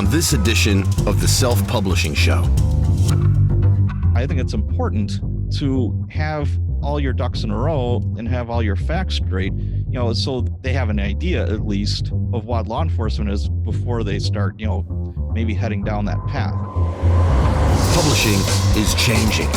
on this edition of the Self-Publishing Show. I think it's important to have all your ducks in a row and have all your facts straight, so they have an idea at least of what law enforcement is before they start, maybe heading down that path. Publishing is changing.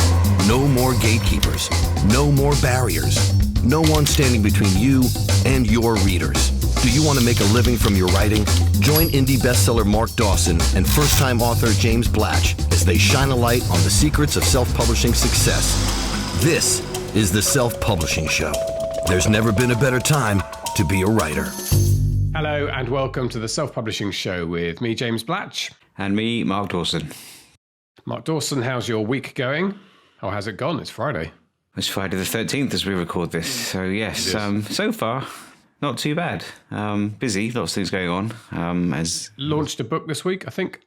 No more gatekeepers, no more barriers, no one standing between you and your readers. Do you want to make a living from your writing? Join indie bestseller Mark Dawson and first-time author James Blatch as they shine a light on the secrets of self-publishing success. This is the Self-Publishing Show. There's never been a better time to be a writer. Hello and welcome to the Self-Publishing Show with me, James Blatch. And me, Mark Dawson. Mark Dawson, how's your week going? How has it gone? It's Friday. It's Friday the 13th as we record this. So yes, so far, not too bad. Busy, lots of things going on. As launched a book this week, I think.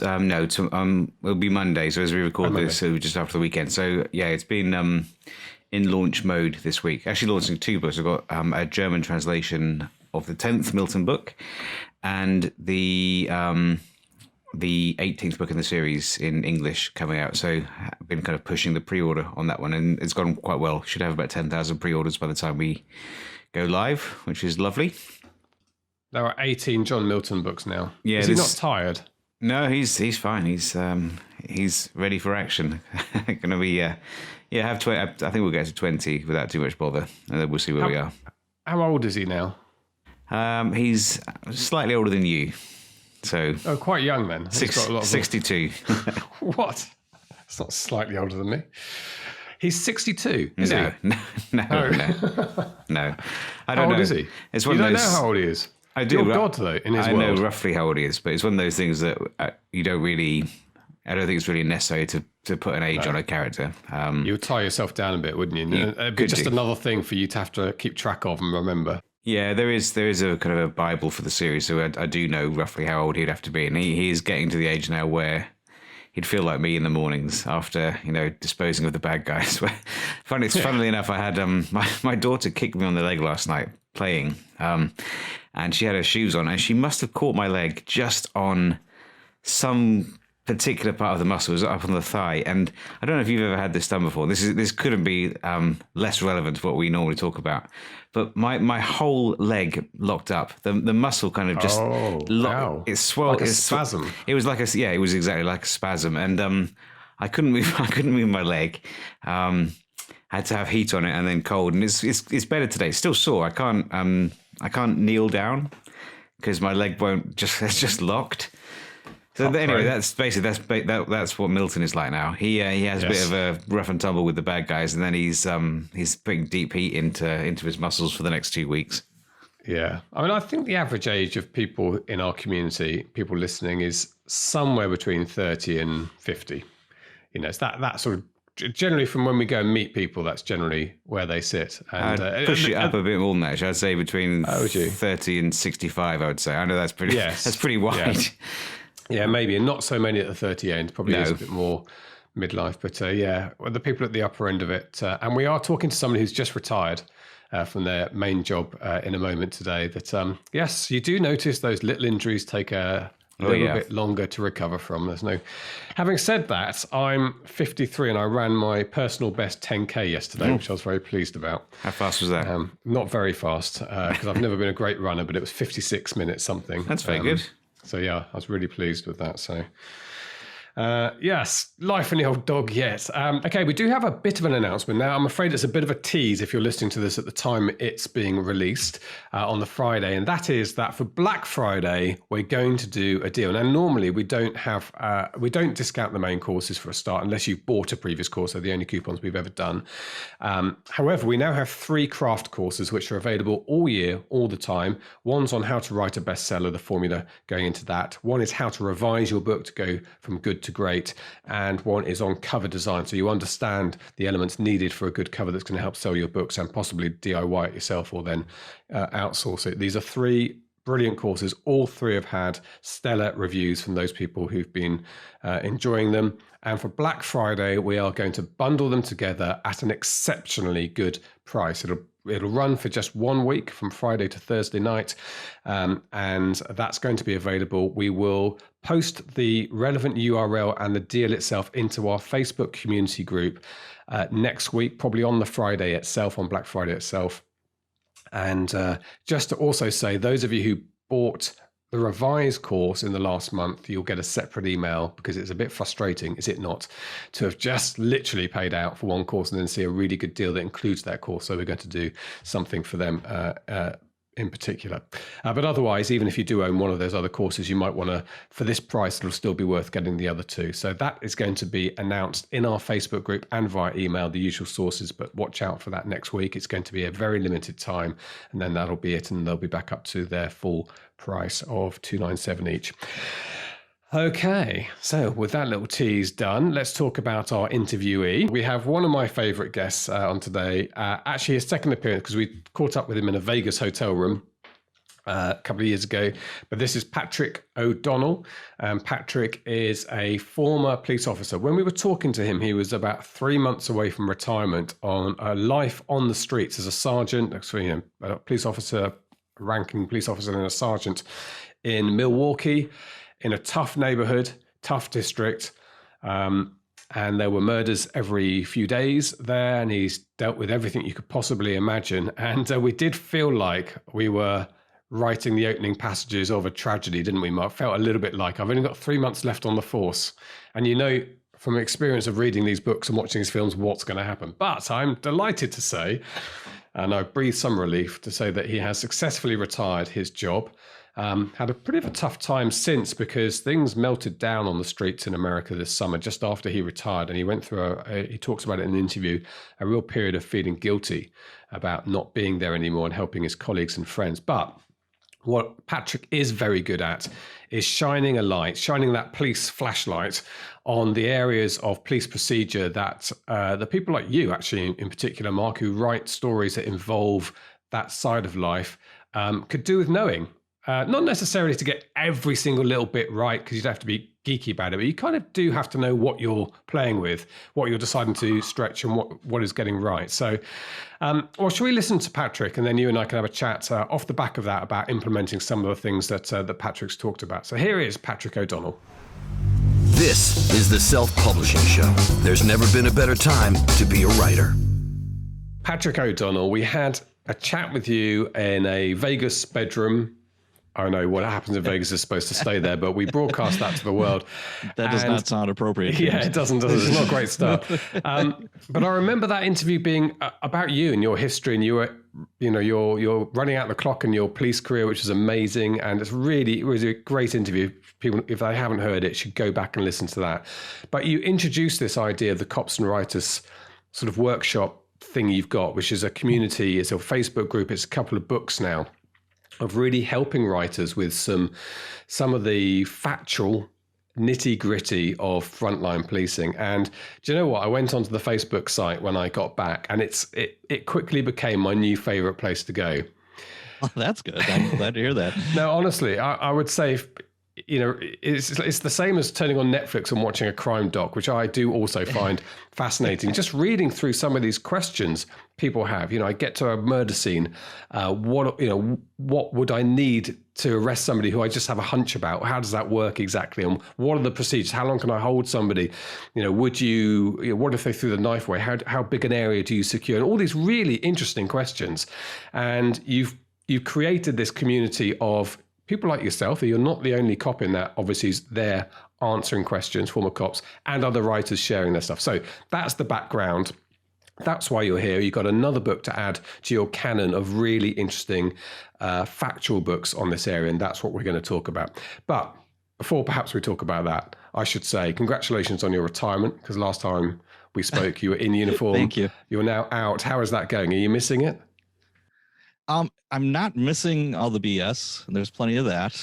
No, it'll be Monday. So as we record this, so just after the weekend. So yeah, it's been in launch mode this week. Actually launching two books. I've got a German translation of the 10th Milton book and the 18th book in the series in English coming out. So I've been kind of pushing the pre-order on that one, and it's gone quite well. Should have about 10,000 pre-orders by the time we go live, which is lovely. There are 18 John Milton books now. Yeah, is he not tired? No, he's fine. He's ready for action. Gonna be have 20. I think we'll get to 20 without too much bother, and then we'll see where we are. How old is he now? He's slightly older than you. So quite young then. He's got a lot of 62. What? It's not slightly older than me. He's 62, is he? No. I don't know. How old is he? It's one you don't know how old he is? I do. You're God, though, in his world. I know roughly how old he is, but it's one of those things that you don't really... I don't think it's really necessary to put an age on a character. You would tie yourself down a bit, wouldn't you? It'd be just another thing for you to have to keep track of and remember. Yeah, there is a kind of a Bible for the series, so I do know roughly how old he'd have to be, and he is getting to the age now where he'd feel like me in the mornings after disposing of the bad guys. Funnily enough, I had my daughter kicked me on the leg last night playing, and she had her shoes on, and she must have caught my leg just on some particular part of the muscle. It was up on the thigh, and I don't know if you've ever had this done before. This couldn't be less relevant to what we normally talk about, but my whole leg locked up. The muscle kind of just wow. It swelled. Like a spasm. It was it was exactly like a spasm, and I couldn't move my leg. I had to have heat on it and then cold, and it's better today. It's still sore. I can't kneel down because my leg it's just locked. So anyway, that's basically that's what Milton is like now. He has a bit of a rough and tumble with the bad guys, and then he's putting deep heat into his muscles for the next 2 weeks. Yeah, I mean, I think the average age of people in our community, people listening, is somewhere between 30 and 50. It's that sort of. Generally, from when we go and meet people, that's generally where they sit. And I'd push it up a bit more than that. I'd say between 30 and 65. I would say. I know that's pretty. Yes. That's pretty wide. Yeah, maybe, and not so many at the 30 end. Probably is a bit more midlife, but the people at the upper end of it. And we are talking to somebody who's just retired from their main job in a moment today. That yes, you do notice those little injuries take a little bit longer to recover from. Having said that, I'm 53 and I ran my personal best 10K yesterday, which I was very pleased about. How fast was that? Not very fast because I've never been a great runner, but it was 56 minutes something. That's very good. So yeah, I was really pleased with that. So yes, life in the old dog yet. Okay, we do have a bit of an announcement now. I'm afraid it's a bit of a tease if you're listening to this at the time it's being released on the Friday, and that is that for Black Friday we're going to do a deal. Now normally we don't discount the main courses for a start unless you've bought a previous course. They're the only coupons we've ever done. However, we now have 3 craft courses which are available all year, all the time. One's on how to write a bestseller, the formula going into that. One is how to revise your book to go from good to great, and one is on cover design, so you understand the elements needed for a good cover that's going to help sell your books and possibly DIY it yourself or then outsource it. These are 3 brilliant courses. All three have had stellar reviews from those people who've been enjoying them. And for Black Friday, we are going to bundle them together at an exceptionally good price. It'll run for just 1 week from Friday to Thursday night, and that's going to be available. We will post the relevant URL and the deal itself into our Facebook community group next week, probably on the Friday itself, on Black Friday itself. And just to also say, those of you who bought the revised course in the last month, you'll get a separate email, because it's a bit frustrating, is it not, to have just literally paid out for one course and then see a really good deal that includes that course. So we're going to do something for them in particular. But otherwise, even if you do own one of those other courses, you might want to, for this price, it'll still be worth getting the other two. So that is going to be announced in our Facebook group and via email, the usual sources, but watch out for that next week. It's going to be a very limited time, and then that'll be it, and they'll be back up to their full price of $297 each. Okay, so with that little tease done, let's talk about our interviewee. We have one of my favorite guests on today, actually his second appearance, because we caught up with him in a Vegas hotel room a couple of years ago. But this is Patrick O'Donnell. Patrick is a former police officer. When we were talking to him, he was about 3 months away from retirement on a life on the streets as a sergeant, actually a police officer, ranking police officer and a sergeant in Milwaukee, in a tough neighborhood, tough district. And there were murders every few days there, and he's dealt with everything you could possibly imagine. And we did feel like we were writing the opening passages of a tragedy, didn't we, Mark? Felt a little bit like I've only got 3 months left on the force. And you know, from experience of reading these books and watching these films, what's going to happen. But I'm delighted to say, and I breathe some relief to say, that he has successfully retired his job. Had a pretty of a tough time since, because things melted down on the streets in America this summer just after he retired, and he went through he talks about it in an interview, a real period of feeling guilty about not being there anymore and helping his colleagues and friends. But what Patrick is very good at is shining that police flashlight on the areas of police procedure that the people like you, actually in particular, Mark, who write stories that involve that side of life, could do with knowing. Not necessarily to get every single little bit right, because you'd have to be geeky about it, but you kind of do have to know what you're playing with, what you're deciding to stretch, and what is getting right. So, well, shall we listen to Patrick, and then you and I can have a chat off the back of that about implementing some of the things that Patrick's talked about. So here is Patrick O'Donnell. This is the Self-Publishing Show. There's never been a better time to be a writer. Patrick O'Donnell, we had a chat with you in a Vegas bedroom. I know what happens in Vegas is supposed to stay there, but we broadcast that to the world. That does not sound appropriate. Yeah, it doesn't. It's not a great start. But I remember that interview being about you and your history, and you were, you're running out the clock in your police career, which is amazing. And it was a great interview. People, if they haven't heard it, should go back and listen to that. But you introduced this idea of the Cops and Writers sort of workshop thing you've got, which is a community, it's a Facebook group, it's a couple of books now, of really helping writers with some of the factual nitty-gritty of frontline policing. And do you know what? I went onto the Facebook site when I got back, and it quickly became my new favorite place to go. Oh, that's good. I'm glad to hear that. No, honestly, I would say, it's the same as turning on Netflix and watching a crime doc, which I do also find fascinating. Just reading through some of these questions people have. I get to a murder scene. What would I need to arrest somebody who I just have a hunch about? How does that work exactly? And what are the procedures? How long can I hold somebody? What if they threw the knife away? How big an area do you secure? And all these really interesting questions. And you've created this community of people like yourself. You're not the only cop in that, obviously, is there answering questions, former cops, and other writers sharing their stuff. So that's the background. That's why you're here. You've got another book to add to your canon of really interesting factual books on this area, and that's what we're going to talk about. But before perhaps we talk about that, I should say congratulations on your retirement, because last time we spoke, you were in uniform. Thank you. You're now out. How is that going? Are you missing it? I'm not missing all the BS. There's plenty of that.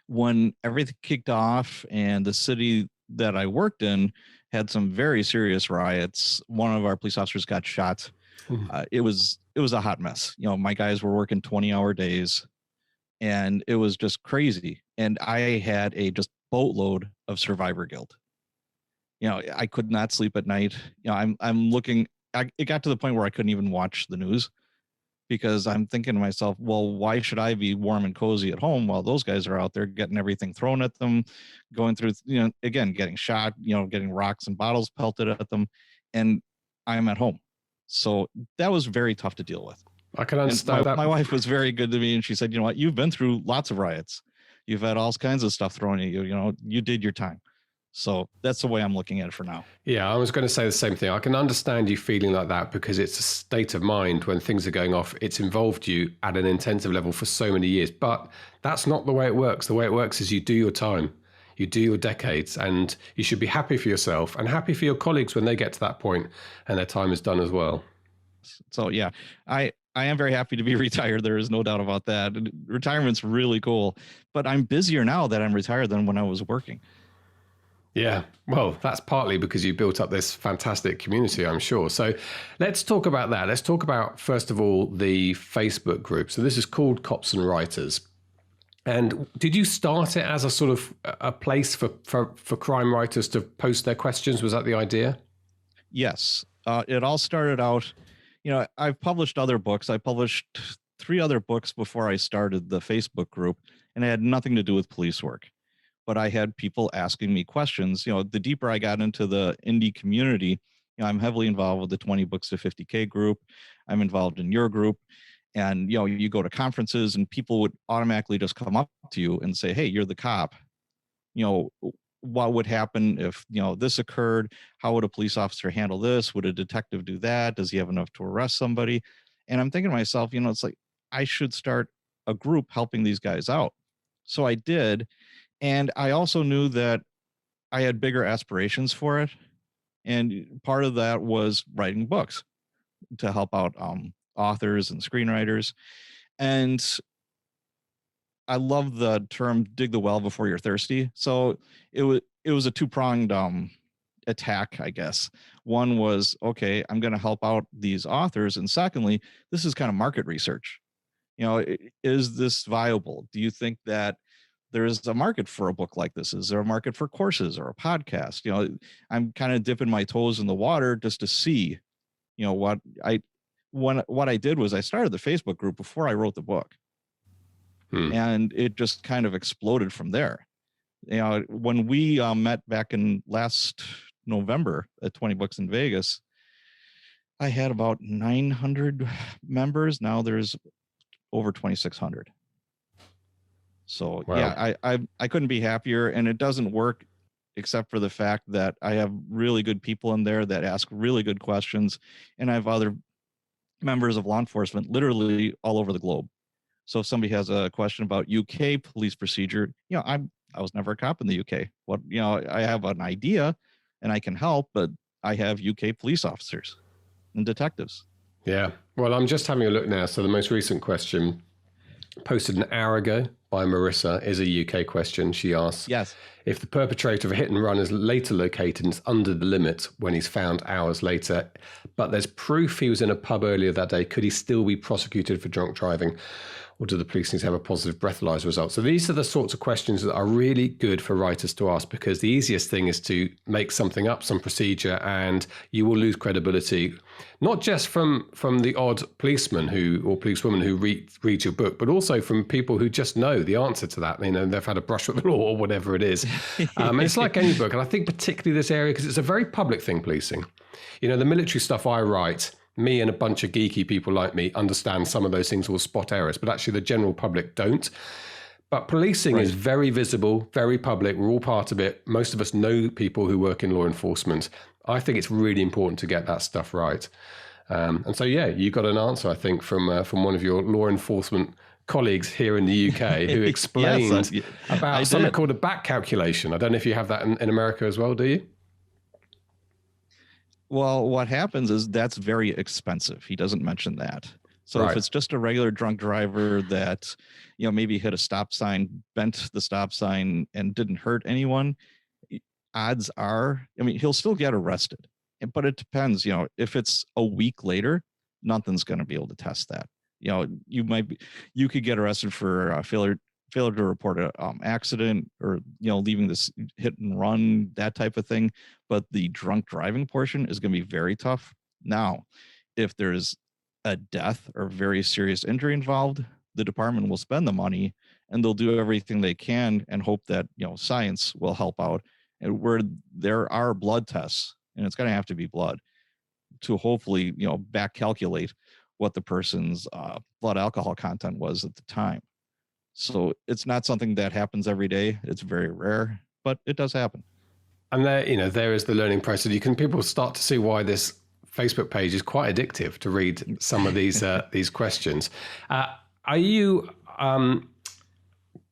When everything kicked off and the city that I worked in had some very serious riots, one of our police officers got shot. It was a hot mess. My guys were working 20-hour days. and it was just crazy. And I had a just boatload of survivor guilt. I could not sleep at night. I'm looking. It got to the point where I couldn't even watch the news because I'm thinking to myself, well, why should I be warm and cozy at home while those guys are out there getting everything thrown at them, going through, again, getting shot, getting rocks and bottles pelted at them, and I'm at home. So that was very tough to deal with. I can understand that. My wife was very good to me, and she said, you know what, you've been through lots of riots. You've had all kinds of stuff thrown at you. You did your time. So that's the way I'm looking at it for now. Yeah, I was going to say the same thing. I can understand you feeling like that because it's a state of mind when things are going off. It's involved you at an intensive level for so many years. But that's not the way it works. The way it works is you do your time. You do your decades, and you should be happy for yourself and happy for your colleagues when they get to that point and their time is done as well. So, yeah, I am very happy to be retired. There is no doubt about that. Retirement's really cool, but I'm busier now that I'm retired than when I was working. Yeah, well, that's partly because you built up this fantastic community, I'm sure. So let's talk about that. Let's talk about, first of all, the Facebook group. So this is called Cops and Writers. And did you start it as a sort of a place for crime writers to post their questions? Was that the idea? Yes. It all started out, I've published other books. I published 3 other books before I started the Facebook group, and it had nothing to do with police work. But I had people asking me questions. The deeper I got into the indie community, I'm heavily involved with the 20 books to 50K group. I'm involved in your group. And, you go to conferences and people would automatically just come up to you and say, hey, you're the cop. What would happen if, this occurred? How would a police officer handle this? Would a detective do that? Does he have enough to arrest somebody? And I'm thinking to myself, it's like, I should start a group helping these guys out. So I did. And I also knew that I had bigger aspirations for it. And part of that was writing books to help out authors and screenwriters. And I love the term dig the well before you're thirsty. So it was a 2-pronged attack, I guess. One was, okay, I'm going to help out these authors. And secondly, this is kind of market research. Is this viable? Do you think that there is a market for a book like this? Is there a market for courses or a podcast? I'm kind of dipping my toes in the water just to see, what I did was I started the Facebook group before I wrote the book. And it just kind of exploded from there. When we met back in last November at 20 Books in Vegas, I had about 900 members. Now there's over 2,600. So wow. Yeah, I couldn't be happier, and it doesn't work except for the fact that I have really good people in there that ask really good questions, and I have other members of law enforcement literally all over the globe. So if somebody has a question about UK police procedure, I was never a cop in the UK. I have an idea and I can help, but I have UK police officers and detectives. Yeah. Well, I'm just having a look now. So the most recent question posted an hour ago by Marissa is a UK question. She asks, yes, if the perpetrator of a hit and run is later located and is under the limit when he's found hours later, but there's proof he was in a pub earlier that day, could he still be prosecuted for drunk driving? Or do the police need to have a positive breathalyzer result? So these are the sorts of questions that are really good for writers to ask, because the easiest thing is to make something up, some procedure, and you will lose credibility, not just from the odd policeman or policewoman who reads your book, but also from people who just know the answer to that. They've had a brush with the law or whatever it is. And it's like any book. And I think particularly this area, because it's a very public thing, policing. The military stuff I write, me and a bunch of geeky people like me understand some of those things, will spot errors, but actually the general public don't. But policing is very visible, very public. We're all part of it. Most of us know people who work in law enforcement. I think it's really important to get that stuff right. And so, yeah, you got an answer, I think, from one of your law enforcement colleagues here in the UK who explained about something called a back calculation. I don't know if you have that in America as well, do you? Well, what happens is that's very expensive. He doesn't mention that. So if it's just a regular drunk driver that, maybe hit a stop sign, bent the stop sign and didn't hurt anyone, odds are, he'll still get arrested. But it depends, if it's a week later, nothing's going to be able to test that. You could get arrested for failure to report an accident, or leaving this hit and run, that type of thing. But the drunk driving portion is going to be very tough. Now, if there's a death or very serious injury involved, the department will spend the money and they'll do everything they can and hope that science will help out. And where there are blood tests, and it's going to have to be blood, to hopefully back calculate what the person's blood alcohol content was at the time. So it's not something that happens every day. It's very rare, but it does happen. And there is the learning process. People start to see why this Facebook page is quite addictive to read some of these these questions. Are you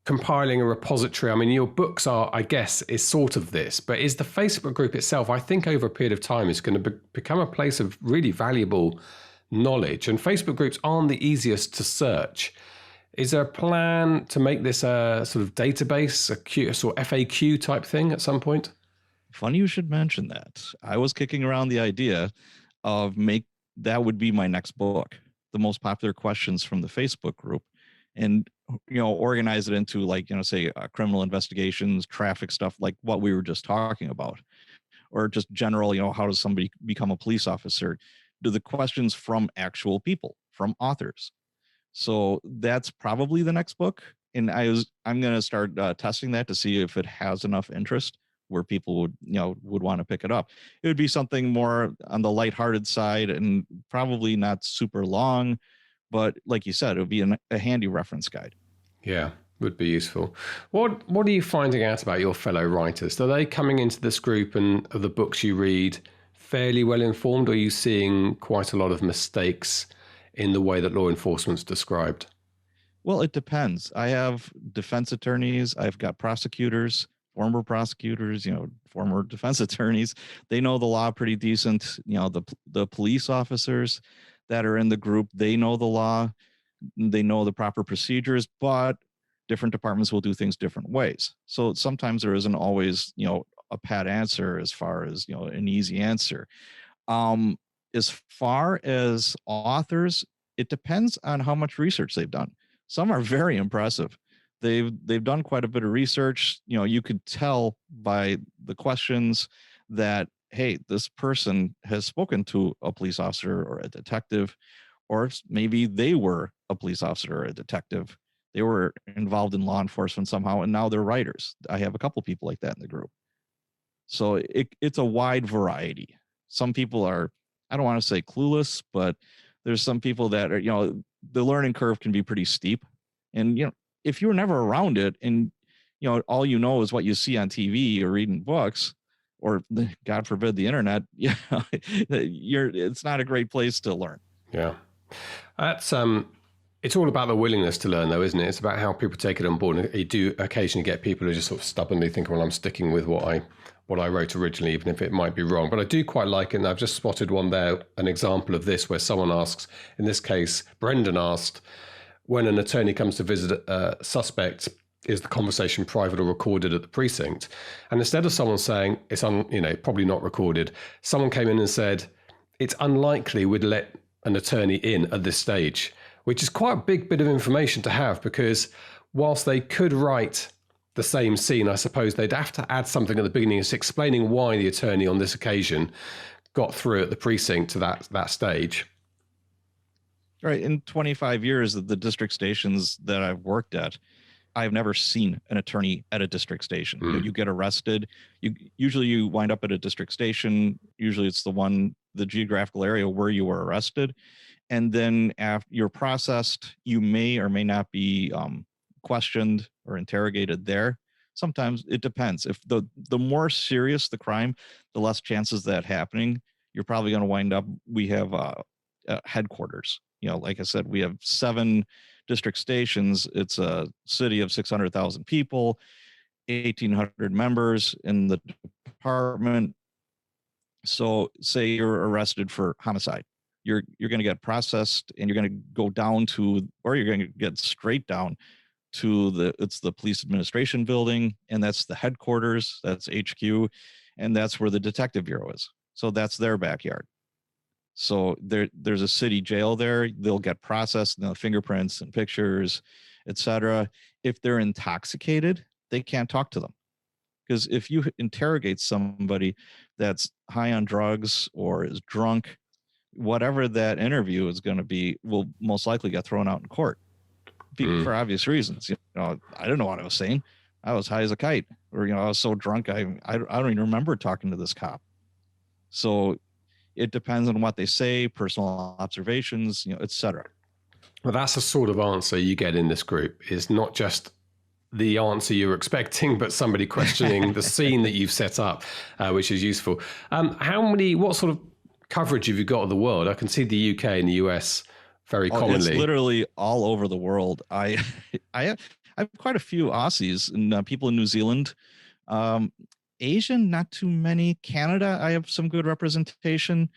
compiling a repository? I mean, your books are, I guess, is sort of this, but is the Facebook group itself, I think over a period of time, is going to become a place of really valuable knowledge. And Facebook groups aren't the easiest to search. Is there a plan to make this a sort of database, a sort of FAQ type thing at some point? Funny you should mention that. I was kicking around the idea of that would be my next book, the most popular questions from the Facebook group, and organize it into say criminal investigations, traffic stuff, like what we were just talking about, or just general, how does somebody become a police officer? Do the questions from actual people, from authors. So that's probably the next book, and I'm going to start testing that to see if it has enough interest where people would want to pick it up. It would be something more on the lighthearted side and probably not super long, but like you said, it would be a handy reference guide. Yeah, would be useful. What are you finding out about your fellow writers? Are they coming into this group and of the books you read fairly well informed, or are you seeing quite a lot of mistakes in the way that law enforcement's described? Well, it depends. I have defense attorneys, I've got prosecutors, former prosecutors, former defense attorneys. They know the law pretty decent. The police officers that are in the group, they know the law, they know the proper procedures, but different departments will do things different ways. So sometimes there isn't always, a pat answer as far as, an easy answer. As far as authors, it depends on how much research they've done. Some are very impressive. They've done quite a bit of research. You could tell by the questions that, hey, this person has spoken to a police officer or a detective, or maybe they were a police officer or a detective. They were involved in law enforcement somehow, and now they're writers. I have a couple people like that in the group. So it's a wide variety. Some people are, I don't want to say clueless, but there's some people that are, the learning curve can be pretty steep. And, if you were never around it and, all is what you see on TV or reading books, or God forbid the internet, it's not a great place to learn. Yeah. That's, it's all about the willingness to learn, though, isn't it? It's about how people take it on board. And you do occasionally get people who just sort of stubbornly think, well, I'm sticking with what I wrote originally, even if it might be wrong. But I do quite like it. And I've just spotted one there, an example of this, where someone asks, in this case, Brendan asked, when an attorney comes to visit a suspect, is the conversation private or recorded at the precinct? And instead of someone saying it's probably not recorded, someone came in and said, it's unlikely we'd let an attorney in at this stage, which is quite a big bit of information to have, because whilst they could write the same scene, I suppose they'd have to add something at the beginning explaining why the attorney on this occasion got through at the precinct to that stage. Right. In 25 years of the district stations that I've worked at, I've never seen an attorney at a district station. You get arrested. You wind up at a district station. Usually it's the geographical area where you were arrested. And then after you're processed, you may or may not be questioned or interrogated there. Sometimes it depends. If the more serious the crime, the less chances that happening. You're probably going to wind up. We have headquarters. Like I said, we have 7 district stations. It's a city of 600,000 people, 1,800 members in the department. So say you're arrested for homicide. You're going to get processed and you're going to go down to, or you're going to get straight down to it's the police administration building, and that's the headquarters, that's HQ, and that's where the detective bureau is. So that's their backyard. So there's a city jail there. They'll get processed, fingerprints and pictures, etc. If they're intoxicated, they can't talk to them. Because if you interrogate somebody that's high on drugs or is drunk, whatever that interview is going to be will most likely get thrown out in court for obvious reasons. I don't know what I was saying. I was high as a kite, or I was so drunk I don't even remember talking to this cop. So it depends on what they say, personal observations, etc. Well, that's the sort of answer you get in this group. Is not just the answer you're expecting, but somebody questioning the scene that you've set up, which is useful. What sort of coverage have you got of the world? I can see the UK and the US very commonly. It's literally all over the world. I have quite a few Aussies and people in New Zealand. Asian, not too many. Canada, I have some good representation.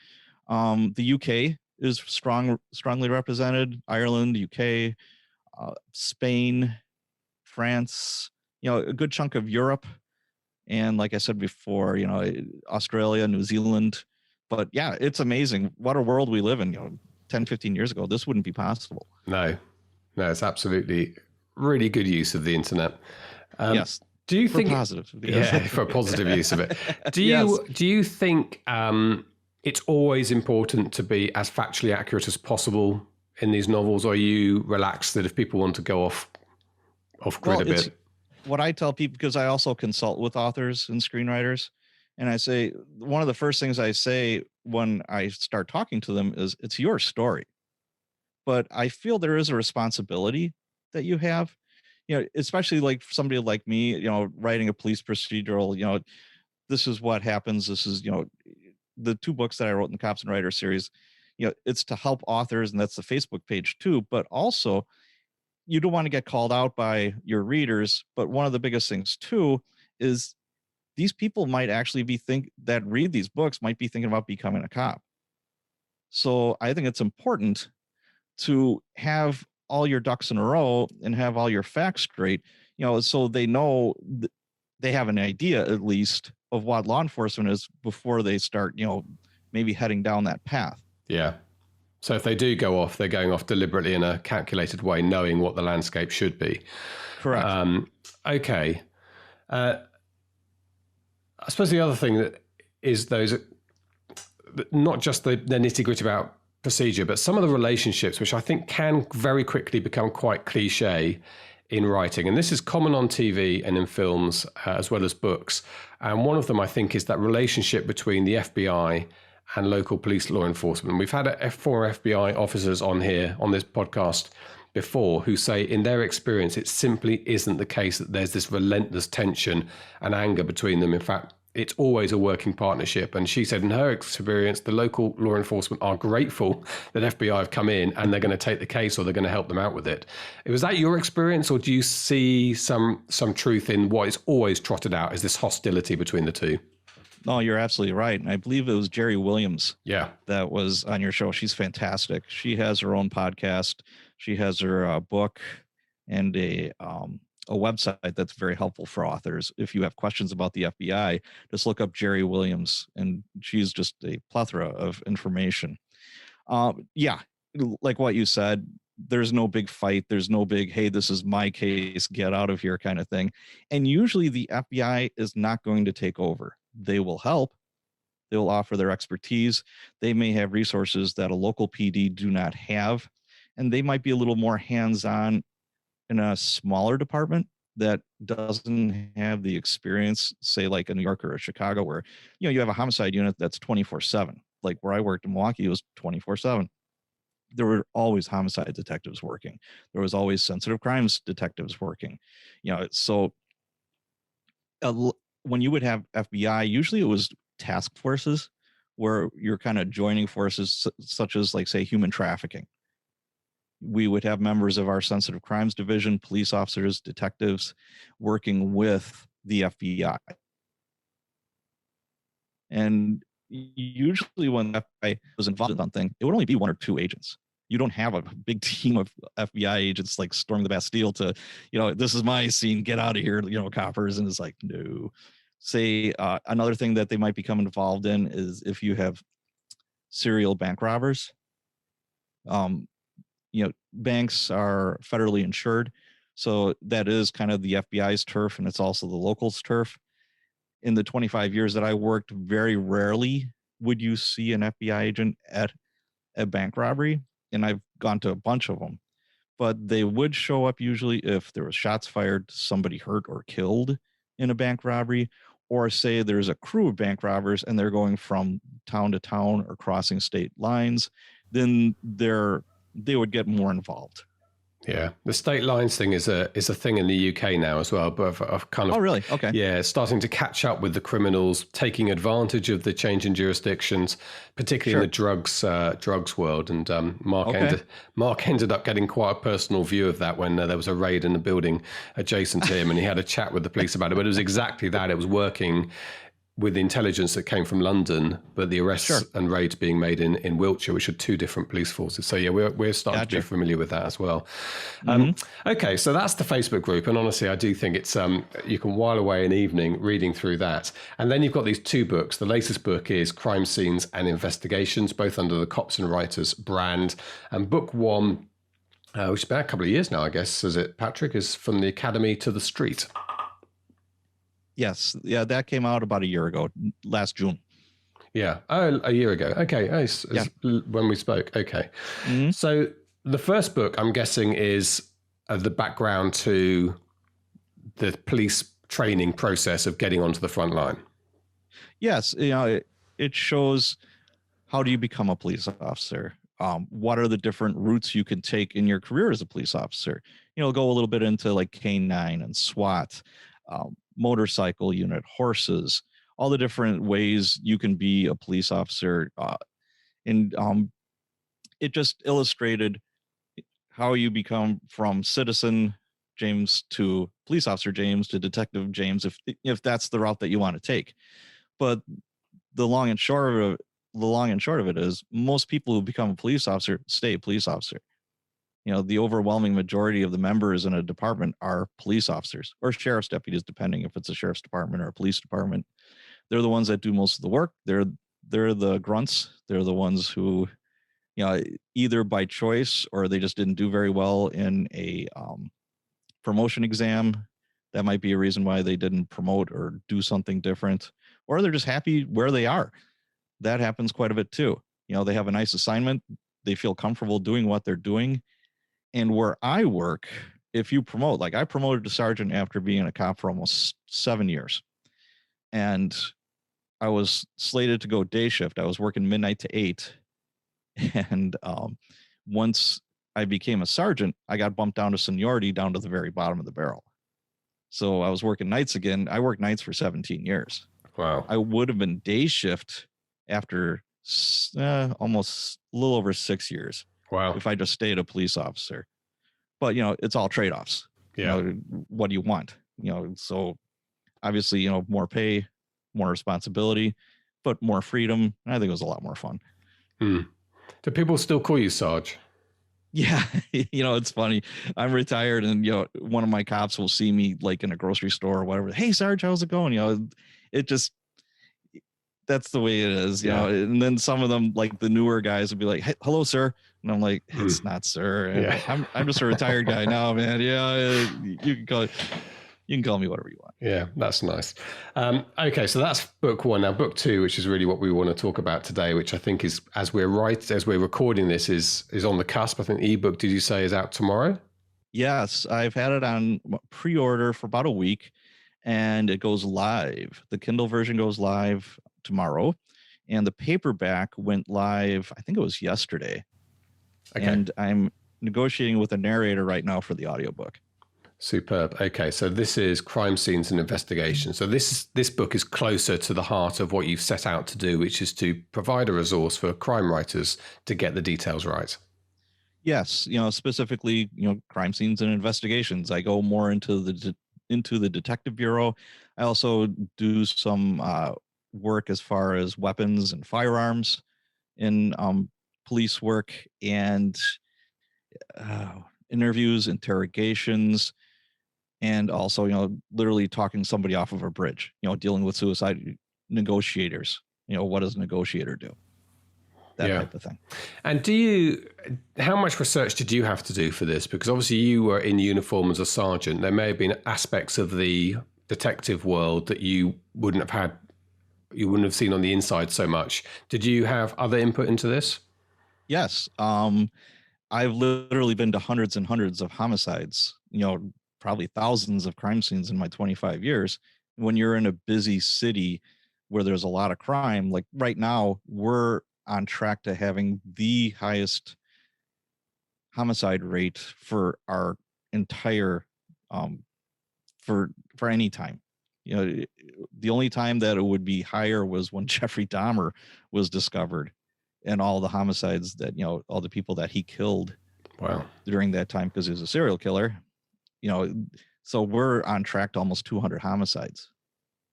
The UK is strongly represented. Ireland, UK, Spain, France, a good chunk of Europe. And like I said before, Australia, New Zealand. But yeah, it's amazing. What a world we live in. 10, 15 years ago, this wouldn't be possible. No, it's absolutely really good use of the internet. Yes. Do you think positive? Yeah, for positive use of it. Do you think it's always important to be as factually accurate as possible in these novels? Or are you relaxed that if people want to go off grid a bit? What I tell people, because I also consult with authors and screenwriters, and I say one of the first things I say when I start talking to them is it's your story. But I feel there is a responsibility that you have. Especially like somebody like me, writing a police procedural, this is what happens. This is, the 2 books that I wrote in the Cops and Writers series, it's to help authors, and that's the Facebook page too. But also, you don't want to get called out by your readers. But one of the biggest things too is these people might actually that read these books might be thinking about becoming a cop. So I think it's important to have all your ducks in a row and have all your facts straight, so they know they have an idea at least of what law enforcement is before they start, maybe heading down that path. Yeah. So if they do go off, they're going off deliberately in a calculated way, knowing what the landscape should be. Correct. Okay. I suppose the other thing that is not just the nitty gritty about procedure, but some of the relationships, which I think can very quickly become quite cliche in writing. And this is common on TV and in films as well as books. And one of them, I think, is that relationship between the FBI and local police law enforcement. We've had 4 FBI officers on here on this podcast before who say in their experience, it simply isn't the case that there's this relentless tension and anger between them. In fact, it's always a working partnership. And she said in her experience, the local law enforcement are grateful that FBI have come in and they're going to take the case or they're going to help them out with it. Was that your experience, or do you see some truth in what is always trotted out as this hostility between the two? No, you're absolutely right. And I believe it was Jerry Williams. Yeah. That was on your show. She's fantastic. She has her own podcast. She has her book and a website that's very helpful for authors. If you have questions about the FBI, just look up Jerry Williams, and she's just a plethora of information. Yeah, like what you said, there's no big fight. There's no big, hey, this is my case, get out of here kind of thing. And usually the FBI is not going to take over. They will help. They will offer their expertise. They may have resources that a local PD do not have, and they might be a little more hands-on in a smaller department that doesn't have the experience, say like a New York or a Chicago, where you have a homicide unit that's 24/7. Like where I worked in Milwaukee, it was 24/7. There were always homicide detectives working. There was always sensitive crimes detectives working. So when you would have FBI, usually it was task forces where you're kind of joining forces, such as like say human trafficking. We would have members of our sensitive crimes division, police officers, detectives working with the FBI. And usually when the FBI was involved in something, it would only be 1 or 2 agents. You don't have a big team of FBI agents like storming the Bastille to, this is my scene, get out of here, coppers. And it's like, no. Say another thing that they might become involved in is if you have serial bank robbers. Banks are federally insured, so that is kind of the FBI's turf, and it's also the locals' turf. In the 25 years that I worked, very rarely would you see an FBI agent at a bank robbery, and I've gone to a bunch of them. But they would show up usually if there was shots fired, somebody hurt or killed in a bank robbery, or say there's a crew of bank robbers and they're going from town to town or crossing state lines, then they would get more involved. Yeah, the state lines thing is a thing in the UK now as well. But I've kind of really? Okay. Yeah, starting to catch up with the criminals, taking advantage of the change in jurisdictions, particularly in the drugs world. And Mark ended up getting quite a personal view of that when there was a raid in the building adjacent to him, and he had a chat with the police about it. But it was exactly that. It was working with intelligence that came from London, but the arrests and raids being made in Wiltshire, which are two different police forces. So yeah, we're starting to be familiar with that as well. Okay, so that's the Facebook group, and honestly, I do think it's you can while away an evening reading through that. And then you've got these two books. The latest book is Crime Scenes and Investigations, both under the Cops and Writers brand. And book one, which is about a couple of years now, I guess, is it, Patrick, is From the Academy to the Street. Yes. Yeah, that came out about a year ago, last June. Yeah. Oh, a year ago. Okay. When we spoke. Okay. Mm-hmm. So the first book, I'm guessing, is the background to the police training process of getting onto the front line. Yes. It shows how do you become a police officer? What are the different routes you can take in your career as a police officer? Go a little bit into like K9 and SWAT, motorcycle unit, horses, all the different ways you can be a police officer. And it just illustrated how you become from citizen James to police officer James to detective James, if that's the route that you want to take. But the long and short of it is most people who become a police officer stay a police officer. The overwhelming majority of the members in a department are police officers or sheriff's deputies, depending if it's a sheriff's department or a police department. They're the ones that do most of the work. They're the grunts. They're the ones who, either by choice or they just didn't do very well in a promotion exam. That might be a reason why they didn't promote or do something different, or they're just happy where they are. That happens quite a bit too. They have a nice assignment. They feel comfortable doing what they're doing. And where I work, if you promote, like I promoted to sergeant after being a cop for almost 7 years. And I was slated to go day shift. I was working midnight to 8. And once I became a sergeant, I got bumped down to seniority, down to the very bottom of the barrel. So I was working nights again. I worked nights for 17 years. Wow. I would have been day shift after almost a little over 6 years. Wow. If I just stayed a police officer. But, it's all trade-offs. Yeah. What do you want? So obviously, more pay, more responsibility, but more freedom. I think it was a lot more fun. Do people still call you Sarge? Yeah. It's funny. I'm retired and, one of my cops will see me like in a grocery store or whatever. Hey, Sarge, how's it going? It just, that's the way it is, and then some of them, like the newer guys, would be like, hey, hello, sir. And I'm like, it's not sir. And I'm just a retired guy now, man. Yeah. You can call me whatever you want. Yeah, that's nice. Okay. So that's book one. Now book two, which is really what we want to talk about today, which I think is, as we're recording this, is on the cusp. I think the ebook, did you say, is out tomorrow? Yes. I've had it on pre-order for about a week and it goes live. The Kindle version goes live tomorrow, and the paperback went live, I think it was yesterday. Okay. And I'm negotiating with a narrator right now for the audiobook. Superb. Okay, so this is Crime Scenes and Investigations. So this book is closer to the heart of what you've set out to do, which is to provide a resource for crime writers to get the details right. Yes, specifically, crime scenes and investigations. I go more into the detective bureau. I also do some work as far as weapons and firearms in police work, and interviews, interrogations, and also, literally talking somebody off of a bridge, dealing with suicide negotiators. What does a negotiator do? that Yeah. type of thing. And how much research did you have to do for this? Because obviously you were in uniform as a sergeant. There may have been aspects of the detective world that you wouldn't have seen on the inside so much. Did you have other input into this? Yes. I've literally been to hundreds and hundreds of homicides, probably thousands of crime scenes in my 25 years. When you're in a busy city where there's a lot of crime, like right now, we're on track to having the highest homicide rate for our entire for any time. The only time that it would be higher was when Jeffrey Dahmer was discovered, and all the homicides that all the people that he killed. Wow. During that time, because he was a serial killer. So we're on track to almost 200 homicides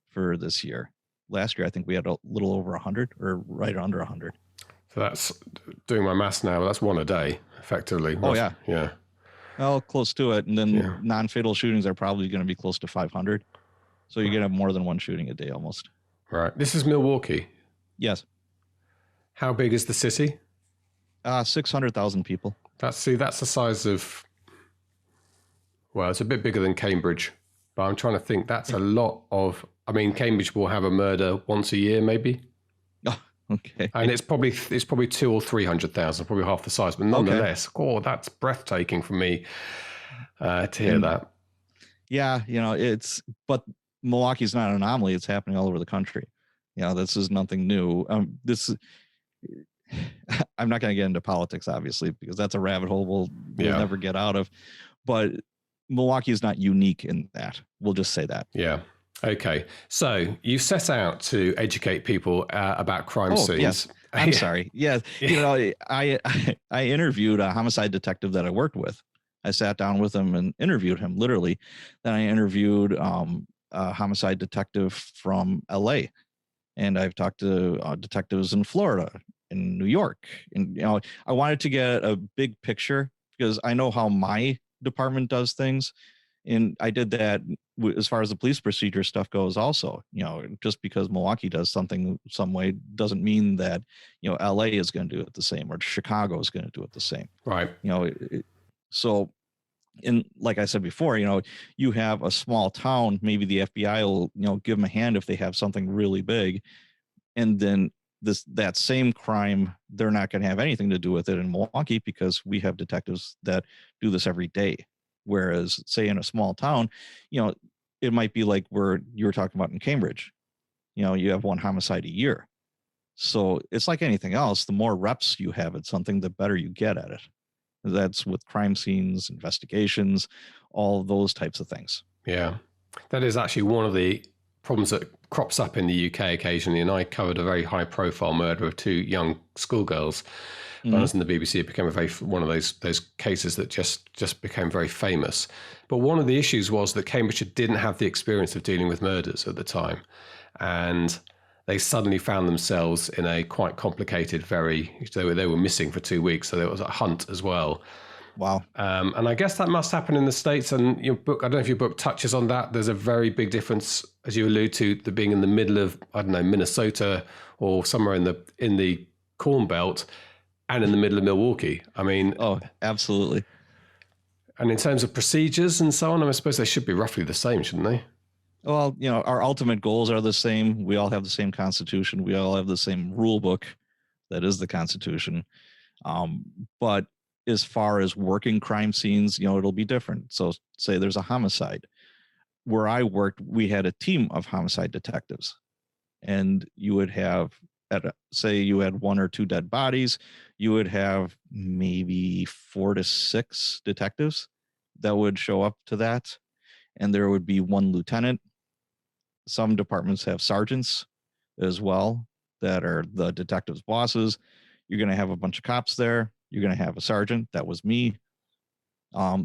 for this year. Last year, I think we had a little over 100, or right under 100. So that's, doing my maths now, that's one a day, effectively. Oh, yeah. Yeah. Well, close to it. And then non-fatal shootings are probably going to be close to 500. So you're going to have more than one shooting a day almost. Right. This is Milwaukee. Yes. How big is the city? 600,000 people. That's the size of, well, it's a bit bigger than Cambridge, but I'm trying to think. That's a lot of, Cambridge will have a murder once a year, maybe. Oh, okay. And it's probably 200,000 or 300,000, probably half the size, but nonetheless, that's breathtaking for me to hear that. Yeah, but Milwaukee's not an anomaly. It's happening all over the country. This is nothing new. I'm not going to get into politics, obviously, because that's a rabbit hole we'll never get out of. But Milwaukee is not unique in that. We'll just say that. Yeah. Okay. So you set out to educate people about crime scenes. Yes. I'm sorry. Yeah. I interviewed a homicide detective that I worked with. I sat down with him and interviewed him, literally. Then I interviewed a homicide detective from LA. And I've talked to detectives in Florida, in New York. And, I wanted to get a big picture because I know how my department does things. And I did that as far as the police procedure stuff goes also. Just because Milwaukee does something some way doesn't mean that, LA is going to do it the same, or Chicago is going to do it the same. Right. So, and like I said before, you have a small town, maybe the FBI will, give them a hand if they have something really big. And then that same crime, they're not going to have anything to do with it in Milwaukee because we have detectives that do this every day. Whereas, say, in a small town, it might be like where you were talking about in Cambridge. You have one homicide a year. So it's like anything else. The more reps you have at something, the better you get at it. That's with crime scenes, investigations, all those types of things. Yeah. That is actually one of the problems that crops up in the UK occasionally. And I covered a very high profile murder of two young schoolgirls. When I was in the BBC, it became one of those cases that just became very famous. But one of the issues was that Cambridgeshire didn't have the experience of dealing with murders at the time. And they suddenly found themselves in a quite complicated, they were missing for 2 weeks. So there was a hunt as well. Wow. And I guess that must happen in the States. And your book, I don't know if your book touches on that. There's a very big difference, as you allude to, the being in the middle of, Minnesota or somewhere in the Corn Belt and in the middle of Milwaukee. Oh, absolutely. And in terms of procedures and so on, I suppose they should be roughly the same, shouldn't they? Well, our ultimate goals are the same. We all have the same Constitution. We all have the same rule book that is the Constitution. But as far as working crime scenes, it'll be different. So say there's a homicide. Where I worked, we had a team of homicide detectives. And you would have, say you had 1 or 2 dead bodies, you would have maybe 4 to 6 detectives that would show up to that. And there would be 1 lieutenant. Some departments have sergeants as well that are the detectives' bosses. You're going to have a bunch of cops there. You're going to have a sergeant. That was me.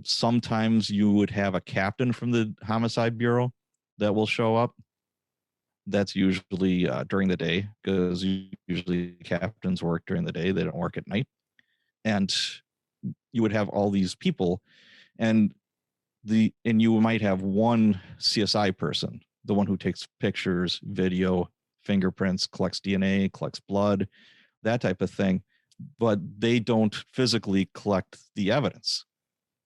Sometimes you would have a captain from the homicide bureau that will show up. That's usually during the day, because usually captains work during the day. They don't work at night. And you would have all these people, and you might have 1 CSI person, the one who takes pictures, video, fingerprints, collects DNA, collects blood, that type of thing. but they don't physically collect the evidence.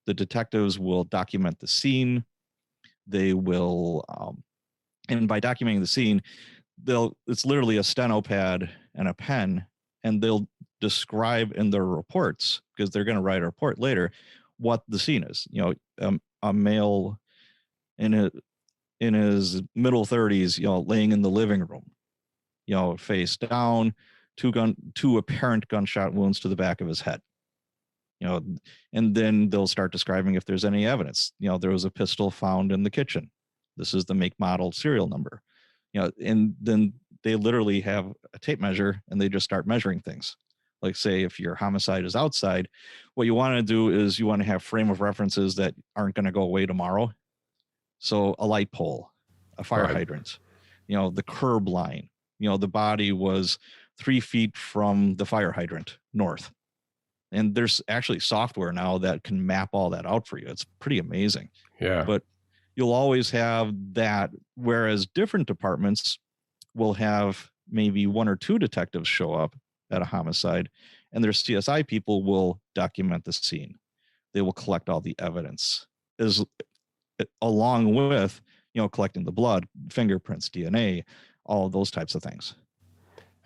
The detectives will document the scene. They will, and by documenting the scene, it's literally a steno pad and a pen, and they'll describe in their reports, because they're going to write a report later, what the scene is. A male in his middle 30s, laying in the living room, face down, two apparent gunshot wounds to the back of his head. And then they'll start describing if there's any evidence. There was a pistol found in the kitchen. This is the make, model, serial number. And then they literally have a tape measure and they just start measuring things. Like, say, if your homicide is outside, what you want to do is you want to have frame of references that aren't going to go away tomorrow. So a light pole, a fire hydrant, the curb line, the body was 3 feet from the fire hydrant north. And there's actually software now that can map all that out for you. It's pretty amazing. Yeah. But you'll always have that, whereas different departments will have maybe 1 or 2 detectives show up at a homicide, and their CSI people will document the scene. They will collect all the evidence, along with, collecting the blood, fingerprints, DNA, all of those types of things.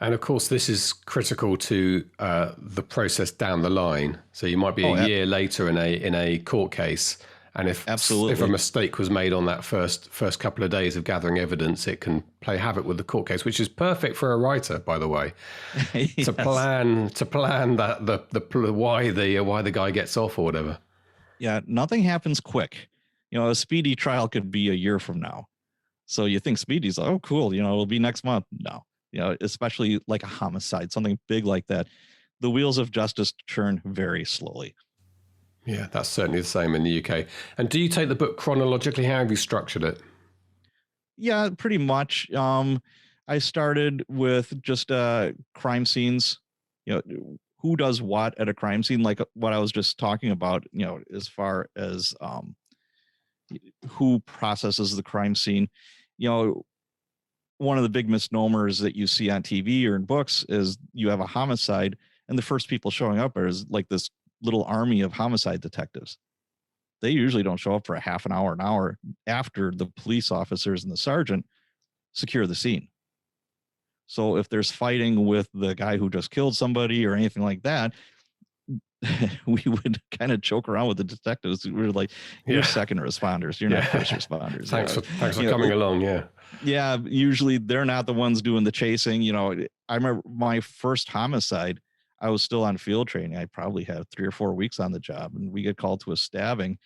And of course, this is critical to the process down the line. So you might be a year later in a court case, and if a mistake was made on that first couple of days of gathering evidence, it can play havoc with the court case, which is perfect for a writer, by the way, yes. to plan that why the guy gets off or whatever. Yeah, nothing happens quick. A speedy trial could be a year from now. So you think speedy's like, oh, cool, it'll be next month. No. Especially like a homicide, something big like that, the wheels of justice turn very slowly. Yeah, that's certainly the same in the UK. And do you take the book chronologically? How have you structured it? Yeah, pretty much. I started with just crime scenes, who does what at a crime scene, like what I was just talking about, as far as who processes the crime scene. One of the big misnomers that you see on TV or in books is you have a homicide, and the first people showing up is like this little army of homicide detectives. They usually don't show up for a half an hour after the police officers and the sergeant secure the scene. So if there's fighting with the guy who just killed somebody or anything like that, we would kind of joke around with the detectives. We were like, you're second responders. You're not first responders. Thanks for coming along. Yeah. Yeah. Usually they're not the ones doing the chasing. I remember my first homicide, I was still on field training. I probably had 3 or 4 weeks on the job, and we get called to a stabbing,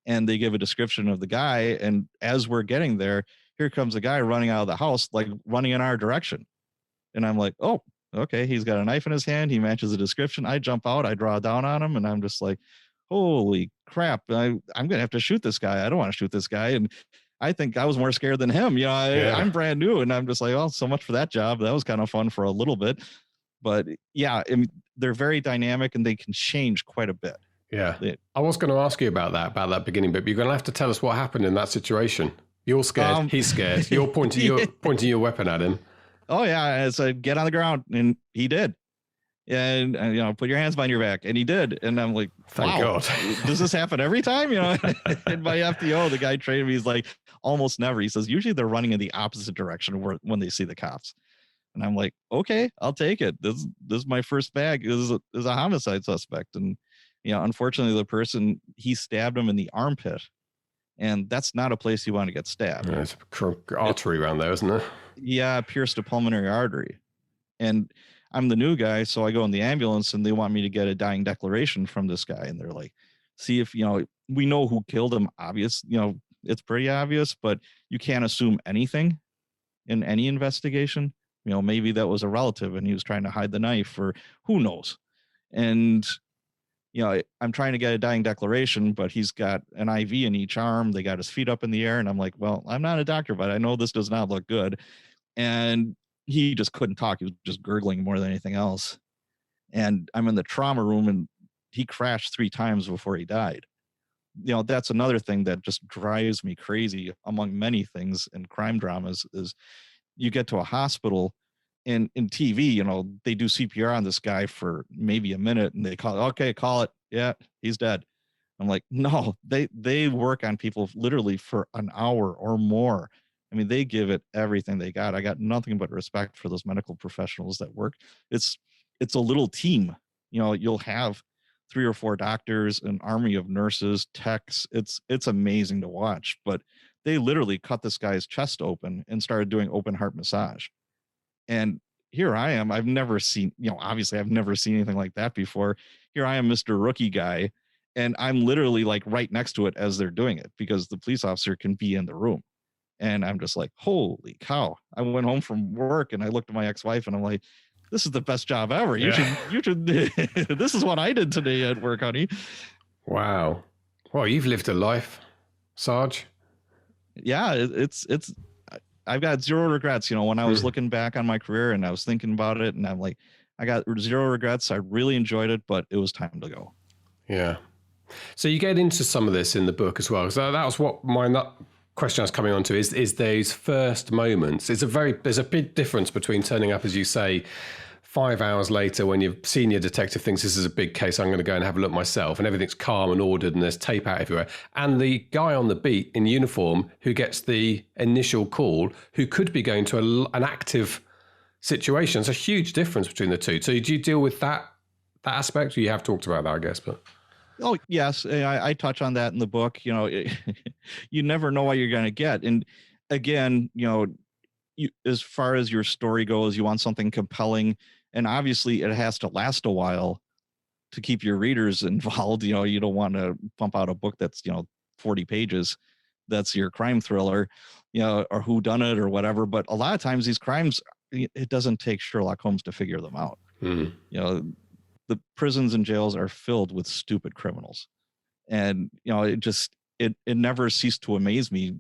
and they give a description of the guy. And as we're getting there, here comes a guy running out of the house, like running in our direction. And I'm like, oh, okay, he's got a knife in his hand. He matches the description. I jump out, I draw down on him, and I'm just like, holy crap, I'm going to have to shoot this guy. I don't want to shoot this guy. And I think I was more scared than him. I'm brand new, and I'm just like, oh, so much for that job. That was kind of fun for a little bit. But yeah, they're very dynamic, and they can change quite a bit. Yeah. I was going to ask you about that beginning bit, but you're going to have to tell us what happened in that situation. You're scared. He's scared. You're pointing your weapon at him. Oh yeah, I said, get on the ground, and he did. And put your hands behind your back, and he did. And I'm like, thank God. Does this happen every time? In my FTO, the guy trained me. He's like, almost never. He says, usually they're running in the opposite direction when they see the cops. And I'm like, okay, I'll take it. This is my first bag. This is a homicide suspect. And unfortunately, the person, he stabbed him in the armpit. And that's not a place you want to get stabbed. Yeah, it's an artery around there, isn't it? Yeah, pierced a pulmonary artery. And I'm the new guy, so I go in the ambulance, and they want me to get a dying declaration from this guy. And they're like, see if, we know who killed him. Obvious, it's pretty obvious, but you can't assume anything in any investigation. Maybe that was a relative and he was trying to hide the knife, or who knows. And I'm trying to get a dying declaration, but he's got an IV in each arm. They got his feet up in the air. And I'm like, well, I'm not a doctor, but I know this does not look good. And he just couldn't talk. He was just gurgling more than anything else. And I'm in the trauma room, and he crashed 3 times before he died. That's another thing that just drives me crazy among many things in crime dramas is you get to a hospital in TV, you know, they do CPR on this guy for maybe a minute and they call it. Yeah, he's dead. I'm like, no, they work on people literally for an hour or more. I mean, they give it everything they got. I got nothing but respect for those medical professionals that work. It's a little team. You know, you'll have 3 or 4 doctors, an army of nurses, techs. It's amazing to watch. But they literally cut this guy's chest open and started doing open heart massage. And here I am. I've never seen, you know, obviously I've never seen anything like that before. Here I am, Mr. Rookie guy, and I'm literally like right next to it as they're doing it because the police officer can be in the room. And I'm just like, holy cow. I went home from work and I looked at my ex-wife and I'm like, this is the best job ever. You should this is what I did today at work, honey. Wow. Well, you've lived a life, Sarge. Yeah, I've got zero regrets. You know, when I was looking back on my career and I was thinking about it and I'm like, I got zero regrets. I really enjoyed it, but it was time to go. Yeah. So you get into some of this in the book as well. So that was what my question I was coming on to is those first moments. There's a big difference between turning up, as you say, 5 hours later when your senior detective thinks this is a big case, I'm going to go and have a look myself, and everything's calm and ordered and there's tape out everywhere. And the guy on the beat in uniform who gets the initial call, who could be going to an active situation. It's a huge difference between the two. So do you deal with that aspect? You have talked about that, I guess, but... Oh, yes. I touch on that in the book. You know, you never know what you're going to get. And again, you know, as far as your story goes, you want something compelling. And obviously it has to last a while to keep your readers involved. You know, you don't want to pump out a book that's, you know, 40 pages. That's your crime thriller, you know, or whodunit or whatever. But a lot of times these crimes, it doesn't take Sherlock Holmes to figure them out. You know, the prisons and jails are filled with stupid criminals. And, you know, it never ceased to amaze me.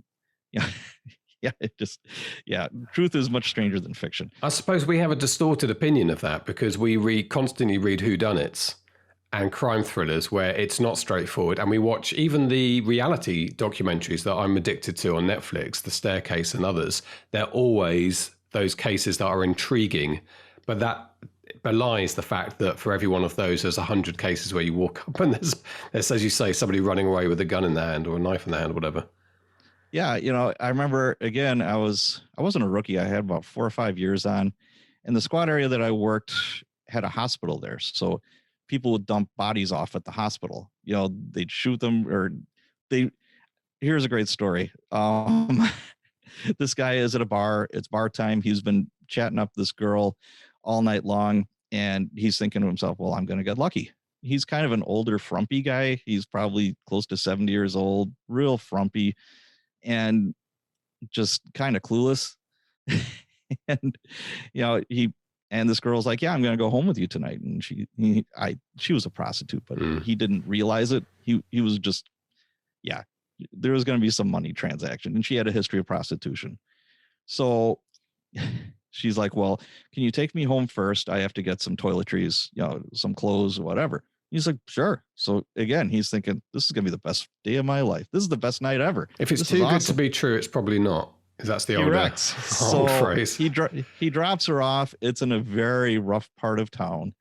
Yeah. Truth is much stranger than fiction. I suppose we have a distorted opinion of that because we constantly read whodunits and crime thrillers where it's not straightforward. And we watch even the reality documentaries that I'm addicted to on Netflix, The Staircase and others. They're always those cases that are intriguing, but that belies the fact that for every one of those, there's 100 cases where you walk up and there's, as you say, somebody running away with a gun in their hand or a knife in their hand, whatever. Yeah, you know, I remember, again, I wasn't a rookie. I had about 4 or 5 years on, and the squad area that I worked had a hospital there. So people would dump bodies off at the hospital. You know, they'd shoot them, or here's a great story. This guy is at a bar. It's bar time. He's been chatting up this girl all night long, and he's thinking to himself, well, I'm going to get lucky. He's kind of an older, frumpy guy. He's probably close to 70 years old, real frumpy, and just kind of clueless. And, you know, and this girl's like, yeah, I'm going to go home with you tonight. And she was a prostitute, but he didn't realize it. He was just, yeah, there was going to be some money transaction, and she had a history of prostitution. So she's like, well, can you take me home first? I have to get some toiletries, you know, some clothes, whatever. He's like, sure. So again, he's thinking, this is going to be the best day of my life. This is the best night ever. If it's too good to be true, it's probably not. Because that's the old phrase. He drops her off. It's in a very rough part of town.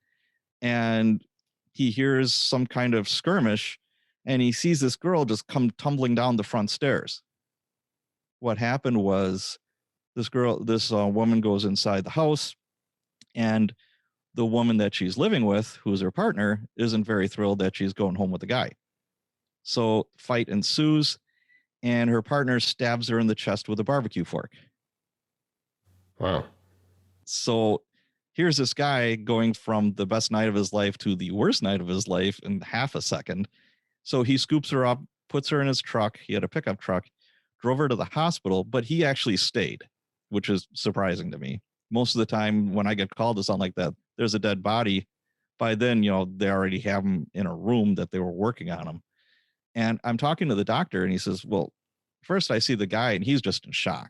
And he hears some kind of skirmish, and he sees this girl just come tumbling down the front stairs. What happened was this woman goes inside the house, and the woman that she's living with, who's her partner, isn't very thrilled that she's going home with the guy. So fight ensues, and her partner stabs her in the chest with a barbecue fork. Wow. So here's this guy going from the best night of his life to the worst night of his life in half a second. So he scoops her up, puts her in his truck. He had a pickup truck, drove her to the hospital, but he actually stayed, which is surprising to me. Most of the time when I get called to something like that, there's a dead body. By then, you know, they already have him in a room that they were working on him. And I'm talking to the doctor, and he says, well, first I see the guy and he's just in shock.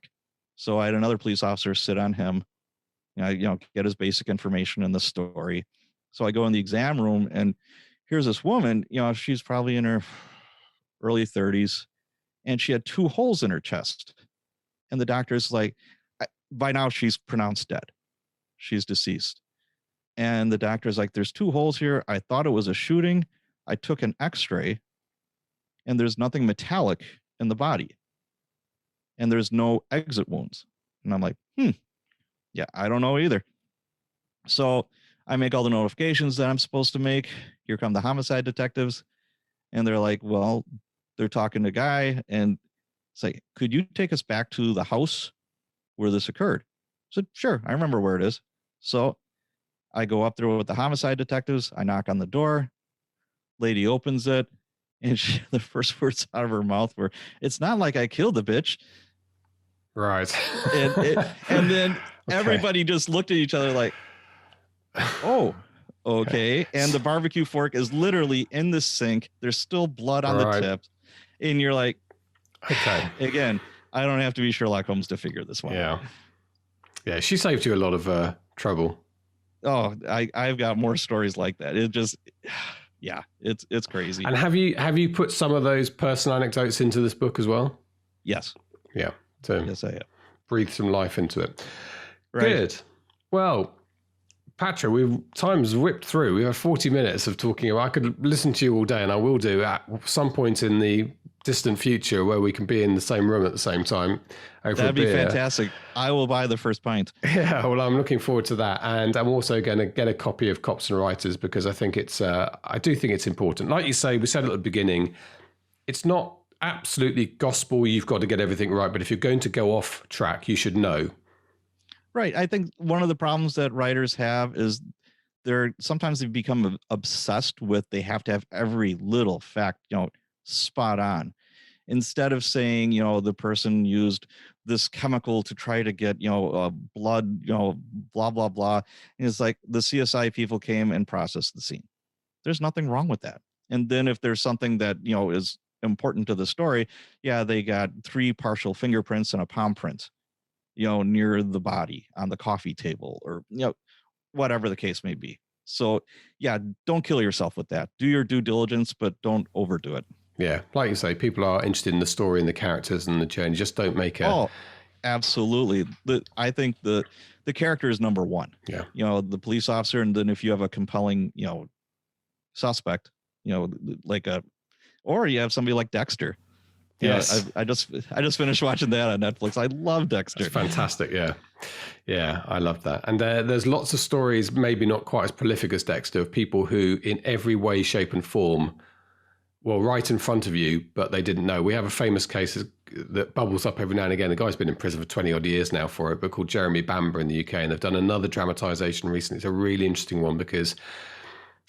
So I had another police officer sit on him, you know, get his basic information in the story. So I go in the exam room, and here's this woman, you know, she's probably in her early 30s, and she had 2 holes in her chest. And the doctor's like, by now she's pronounced dead. she's deceased. And the doctor's like, there's 2 holes here. I thought it was a shooting. I took an x-ray and there's nothing metallic in the body. And there's no exit wounds. And I'm like, yeah, I don't know either. So I make all the notifications that I'm supposed to make. Here come the homicide detectives. And they're like, well, they're talking to a guy. And it's like, could you take us back to the house where this occurred? I said, sure, I remember where it is. So I go up there with the homicide detectives. I knock on the door. Lady opens it. And the first words out of her mouth were, it's not like I killed the bitch. Right. And then everybody just looked at each other like, oh, okay. And the barbecue fork is literally in the sink. There's still blood on the tips. And you're like, okay. Again, I don't have to be Sherlock Holmes to figure this one out. Yeah, she saved you a lot of trouble. Oh, I've got more stories like that. It just, yeah, it's crazy. And have you put some of those personal anecdotes into this book as well? Yes. Yeah. So yes, I have. Breathe some life into it. Right. Good. Well, Patrick, time's whipped through. We have 40 minutes of talking. I could listen to you all day, and I will do at some point in the distant future where we can be in the same room at the same time. That'd be fantastic. I will buy the first pint. Yeah, well, I'm looking forward to that. And I'm also going to get a copy of Cops and Writers because I think I do think it's important. Like you say, we said at the beginning, it's not absolutely gospel. You've got to get everything right. But if you're going to go off track, you should know. Right. I think one of the problems that writers have is sometimes they become obsessed with, they have to have every little fact, spot on, instead of saying, the person used this chemical to try to get, blood, blah, blah, blah. And it's like the CSI people came and processed the scene. There's nothing wrong with that. And then if there's something that, is important to the story, they got 3 partial fingerprints and a palm print, near the body on the coffee table, or, whatever the case may be. So don't kill yourself with that. Do your due diligence, but don't overdo it. Yeah. Like you say, people are interested in the story and the characters and the journey. Just don't make Oh, absolutely. I think the character is number one. Yeah. The police officer. And then if you have a compelling, suspect, or you have somebody like Dexter. Yes. I just finished watching that on Netflix. I love Dexter. It's fantastic. Yeah, I love that. And there's lots of stories, maybe not quite as prolific as Dexter, of people who in every way, shape and form were right in front of you, but they didn't know. We have a famous case that bubbles up every now and again. The guy's been in prison for 20 odd years now for it, but called Jeremy Bamber in the UK. And they've done another dramatization recently. It's a really interesting one because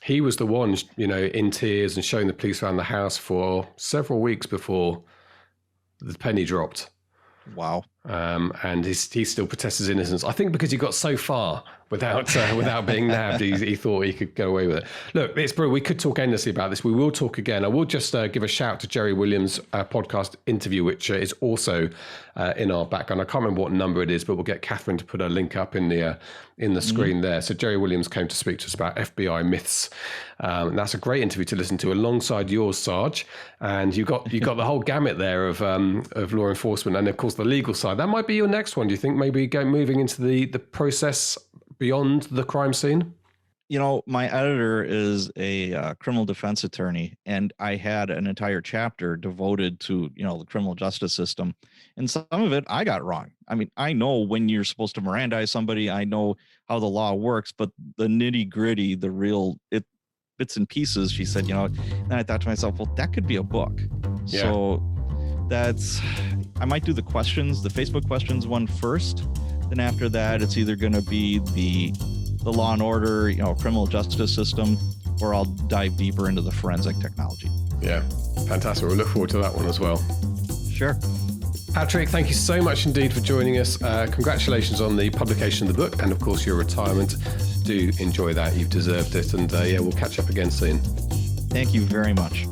he was the one, in tears and showing the police around the house for several weeks before the penny dropped. Wow. And he still protests his innocence. I think because he got so far without being nabbed, he thought he could get away with it. Look, it's brilliant. We could talk endlessly about this. We will talk again. I will just give a shout to Jerry Williams' podcast interview, which is also in our background. I can't remember what number it is, but we'll get Catherine to put a link up in the screen there. So Jerry Williams came to speak to us about FBI myths. And that's a great interview to listen to alongside yours, Sarge. And you got the whole gamut there of law enforcement and of course the legal side. That might be your next one. Do you think maybe moving into the process beyond the crime scene? My editor is a criminal defense attorney, and I had an entire chapter devoted to, the criminal justice system. And some of it I got wrong. I mean, I know when you're supposed to Mirandize somebody, I know how the law works, but the nitty gritty, the real bits and pieces, she said, and I thought to myself, well, that could be a book. Yeah. So I might do the Facebook questions one first. Then after that, it's either going to be the law and order, criminal justice system, or I'll dive deeper into the forensic technology. Yeah, fantastic. We'll look forward to that one as well. Sure. Patrick, thank you so much indeed for joining us. Congratulations on the publication of the book and, of course, your retirement. Do enjoy that. You've deserved it. And we'll catch up again soon. Thank you very much.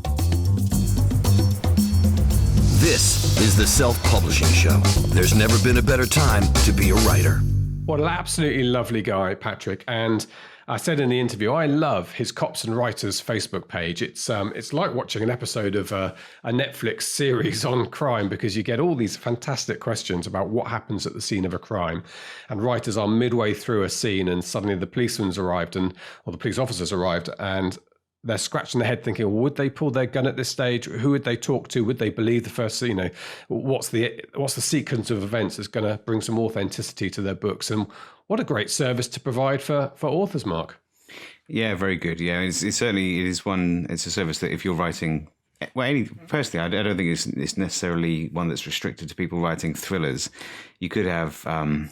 This is the Self-Publishing Show. There's never been a better time to be a writer. What an absolutely lovely guy, Patrick. And I said in the interview, I love his Cops and Writers Facebook page. It's like watching an episode of a Netflix series on crime, because you get all these fantastic questions about what happens at the scene of a crime. And writers are midway through a scene and suddenly the policeman's arrived or the police officer's arrived, and they're scratching their head thinking, well, would they pull their gun at this stage? Who would they talk to? Would they believe the first, what's the sequence of events that's going to bring some authenticity to their books? And what a great service to provide for authors, Mark. Yeah, very good. Yeah, it's a service that if you're writing, personally, I don't think it's necessarily one that's restricted to people writing thrillers. You could have a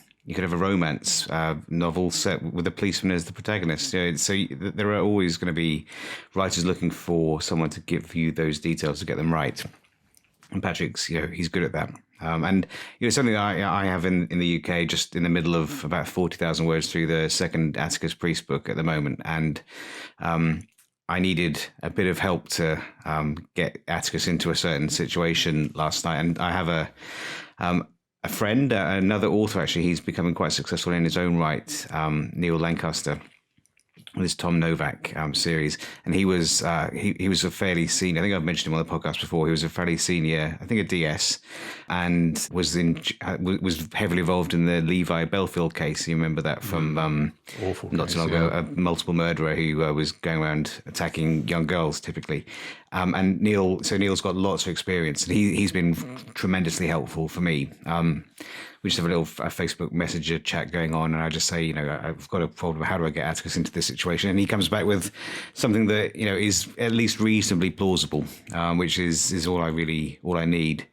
romance novel set with a policeman as the protagonist. So there are always going to be writers looking for someone to give you those details to get them right. And Patrick's, he's good at that. And something I have in the UK, just in the middle of about 40,000 words through the second Atticus Priest book at the moment, and I needed a bit of help to get Atticus into a certain situation last night, and I have a friend, another author actually. He's becoming quite successful in his own right, Neil Lancaster, with his Tom Novak series, and he was a fairly senior. I think I've mentioned him on the podcast before. He was a fairly senior, I think a DS, and was heavily involved in the Levi Belfield case. You remember that from awful not too long ago, a multiple murderer who was going around attacking young girls typically. And Neil's got lots of experience, and he's been tremendously helpful for me. We just have a little Facebook Messenger chat going on, and I just say, I've got a problem. How do I get Atticus into this situation? And he comes back with something that is at least reasonably plausible, which is all I need.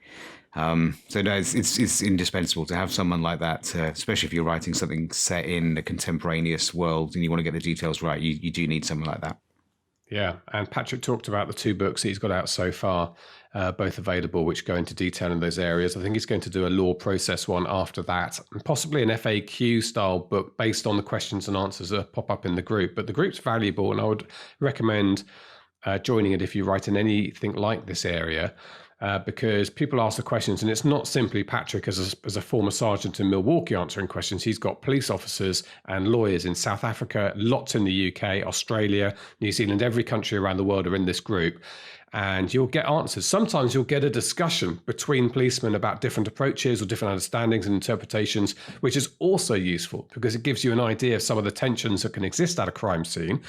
So no, it's indispensable to have someone like that, especially if you're writing something set in a contemporaneous world and you want to get the details right. You do need someone like that. Yeah, and Patrick talked about the 2 books that he's got out so far, both available, which go into detail in those areas. I think he's going to do a law process one after that, and possibly an FAQ style book based on the questions and answers that pop up in the group. But the group's valuable, and I would recommend joining it if you write in anything like this area. Because people ask the questions, and it's not simply Patrick as a former sergeant in Milwaukee answering questions. He's got police officers and lawyers in South Africa, lots in the UK, Australia, New Zealand, every country around the world are in this group. And you'll get answers. Sometimes you'll get a discussion between policemen about different approaches or different understandings and interpretations, which is also useful because it gives you an idea of some of the tensions that can exist at a crime scene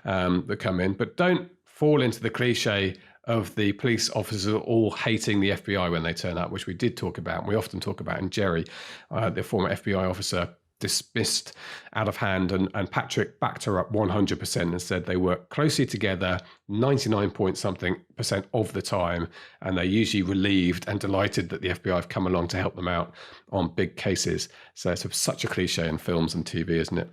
that come in. But don't fall into the cliche of the police officers all hating the FBI when they turn up, which we did talk about. And we often talk about, and Jerry, the former FBI officer, dismissed out of hand, and Patrick backed her up 100% and said they work closely together 99% of the time, and they're usually relieved and delighted that the FBI have come along to help them out on big cases. So it's such a cliche in films and TV, isn't it?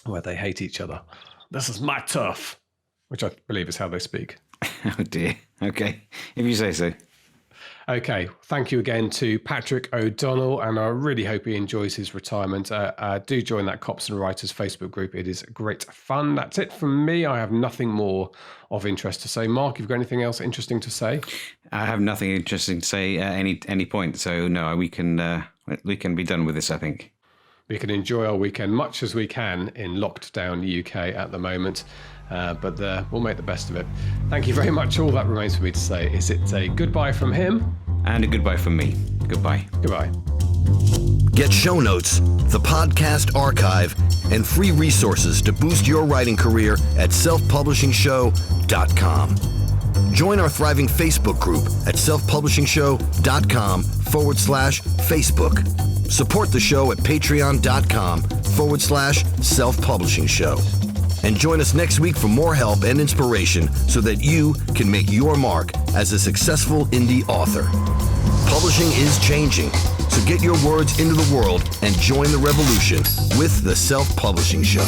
Where they hate each other. This is my turf, which I believe is how they speak. Oh dear. Okay, if you say so. Okay, thank you again to Patrick O'Donnell, and I really hope he enjoys his retirement. Do join that Cops and Writers Facebook group. It is great fun. That's it from me. I have nothing more of interest to say. Mark, you've got anything else interesting to say? I have nothing interesting to say at any point. So no, we can be done with this, I think. We can enjoy our weekend much as we can in locked down UK at the moment. But we'll make the best of it. Thank you very much. All that remains for me to say is it's a goodbye from him. And a goodbye from me. Goodbye. Goodbye. Get show notes, the podcast archive, and free resources to boost your writing career at selfpublishingshow.com. Join our thriving Facebook group at selfpublishingshow.com/Facebook. Support the show at patreon.com/selfpublishingshow. And join us next week for more help and inspiration so that you can make your mark as a successful indie author. Publishing is changing, so get your words into the world and join the revolution with the Self-Publishing Show.